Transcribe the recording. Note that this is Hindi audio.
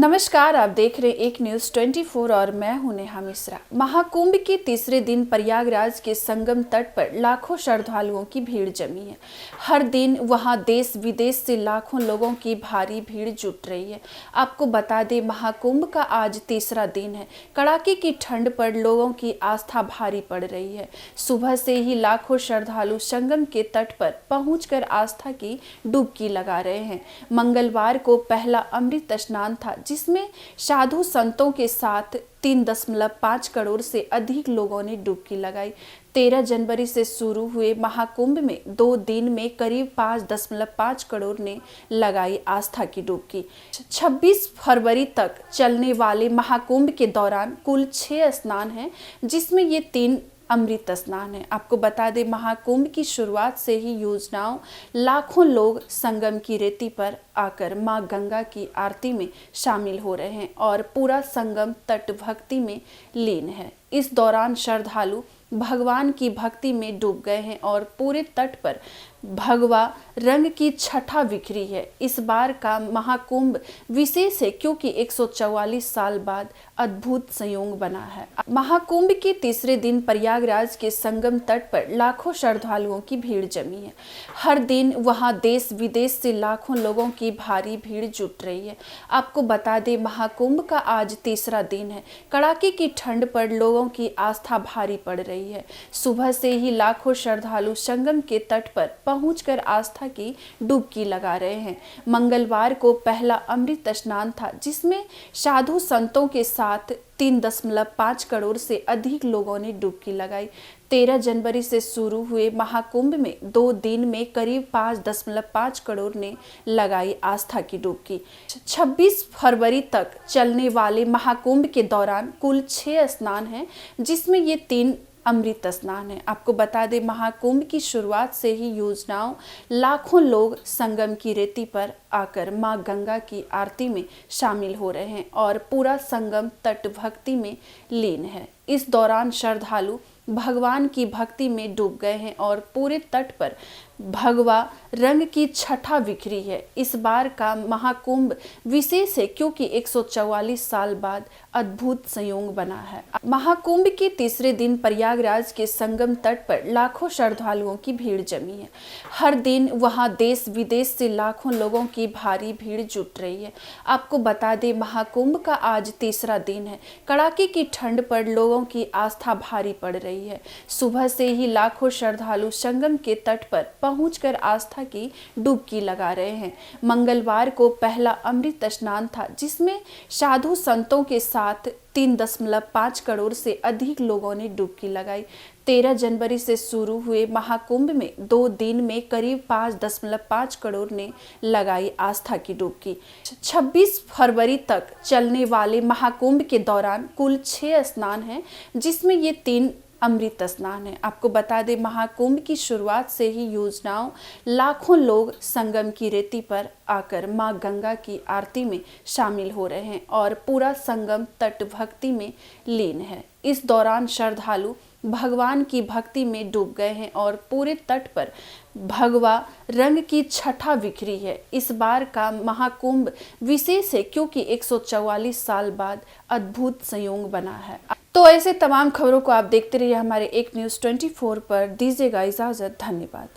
नमस्कार, आप देख रहे एक न्यूज़ 24 और मैं हूं नेहा मिश्रा। महाकुंभ के तीसरे दिन प्रयागराज के संगम तट पर लाखों श्रद्धालुओं की भीड़ जमी है। हर दिन वहां देश विदेश से लाखों लोगों की भारी भीड़ जुट रही है। आपको बता दें, महाकुंभ का आज तीसरा दिन है। कड़ाके की ठंड पर लोगों की आस्था भारी पड़ रही है। सुबह से ही लाखों श्रद्धालु संगम के तट पर पहुंचकर आस्था की डुबकी लगा रहे हैं। मंगलवार को पहला अमृत स्नान था, जिसमें साधु संतों के साथ 3.5 करोड़ से अधिक लोगों ने डुबकी लगाई। 13 जनवरी से शुरू हुए महाकुंभ में 2 दिन में करीब 5.5 करोड़ ने लगाई आस्था की डुबकी। 26 फरवरी तक चलने वाले महाकुंभ के दौरान कुल 6 स्नान हैं, जिसमें ये 3 अमृत स्नान है। आपको बता दें, महाकुंभ की शुरुआत से ही योजनाओं लाखों लोग संगम की रेती पर आकर मां गंगा की आरती में शामिल हो रहे हैं और पूरा संगम तट भक्ति में लीन है। इस दौरान श्रद्धालु भगवान की भक्ति में डूब गए हैं और पूरे तट पर भगवा रंग की छटा बिखरी है। इस बार का महाकुंभ विशेष है क्योंकि 144 साल बाद अद्भुत संयोग बना है। महाकुंभ के तीसरे दिन प्रयागराज के संगम तट पर लाखों श्रद्धालुओं की भीड़ जमी है। हर दिन वहां देश विदेश से लाखों लोगों की भारी भीड़ जुट रही है। आपको बता दें, महाकुंभ का आज तीसरा दिन है। कड़ाके की ठंड पर लोगों की आस्था भारी पड़ रही है। सुबह से ही लाखों श्रद्धालु संगम के तट पर पहुंचकर आस्था की डुबकी लगा रहे हैं। मंगलवार को पहला अमृत स्नान था, जिसमें साधु संतों के साथ 3.5 करोड़ से अधिक लोगों ने डुबकी लगाई। 13 जनवरी से शुरू हुए महाकुंभ में 2 दिन में करीब 5.5 करोड़ ने लगाई आस्था की डुबकी। 26 फरवरी तक चलने वाले महाकुंभ के दौरान कुल 6 स्नान हैं, जिसमें ये 3 अमृत स्नान है। आपको बता दें, महाकुंभ की शुरुआत से ही योजनाओं लाखों लोग संगम की रेती पर आकर मां गंगा की आरती में शामिल हो रहे हैं और पूरा संगम तट भक्ति में लीन है। इस दौरान श्रद्धालु भगवान की भक्ति में डूब गए हैं और पूरे तट पर भगवा रंग की छटा बिखरी है। इस बार का महाकुंभ विशेष है क्योंकि 144 साल बाद अद्भुत संयोग बना है। महाकुंभ के तीसरे दिन प्रयागराज के संगम तट पर लाखों श्रद्धालुओं की भीड़ जमी है। हर दिन वहां देश विदेश से लाखों लोगों की भारी भीड़ जुट रही है। आपको बता दें, महाकुंभ का आज तीसरा दिन है। कड़ाके की ठंड पर लोगों की आस्था भारी पड़ रही है। सुबह से ही लाखों श्रद्धालु संगम के तट पर पहुंचकर आस्था की डुबकी लगा रहे हैं। मंगलवार को पहला अमृत स्नान था, जिसमें साधु संतों के साथ 3.5 करोड़ से अधिक लोगों ने डुबकी लगाई। 13 जनवरी से शुरू हुए महाकुंभ में 2 दिन में करीब 5.5 करोड़ ने लगाई आस्था की डुबकी। 26 फरवरी तक चलने वाले महाकुंभ के दौरान कुल 6 स्नान हैं, जिसमें ये 3 अमृत स्नान है। आपको बता दें, महाकुंभ की शुरुआत से ही योजनाओं लाखों लोग संगम की रेती पर आकर मां गंगा की आरती में शामिल हो रहे हैं और पूरा संगम तट भक्ति में लीन है। इस दौरान श्रद्धालु भगवान की भक्ति में डूब गए हैं और पूरे तट पर भगवा रंग की छटा बिखरी है। इस बार का महाकुंभ विशेष है क्योंकि 144 साल बाद अद्भुत संयोग बना है। तो ऐसे तमाम खबरों को आप देखते रहिए हमारे एक न्यूज़ 24 पर। दीजिएगा इजाजत। धन्यवाद।